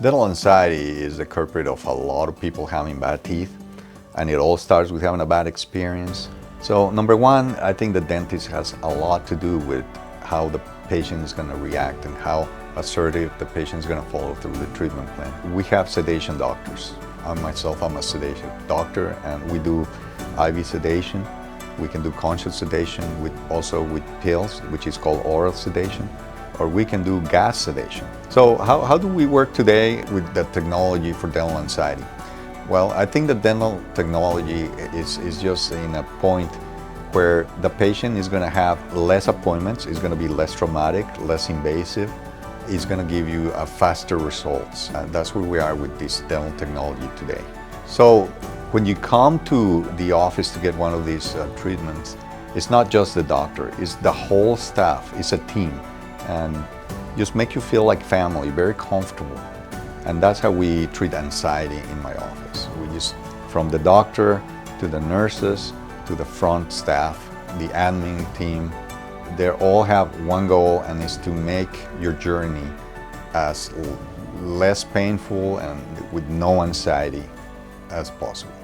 Dental anxiety is the culprit of a lot of people having bad teeth, and it all starts with having a bad experience. So number one, I think the dentist has a lot to do with how the patient is going to react and how assertive the patient is going to follow through the treatment plan. We have sedation doctors. I'm a sedation doctor, and we do IV sedation. We can do conscious sedation also with pills, which is called oral sedation, or we can do gas sedation. So how do we work today with the technology for dental anxiety? Well, I think the dental technology is just in a point where the patient is going to have less appointments, it's going to be less traumatic, less invasive, it's going to give you faster results. And that's where we are with this dental technology today. So when you come to the office to get one of these treatments, it's not just the doctor, it's the whole staff, it's a team, and just make you feel like family, very comfortable. And that's how we treat anxiety in my office. We just, from the doctor to the nurses to the front staff, the admin team, they all have one goal, and it's to make your journey as less painful and with no anxiety as possible.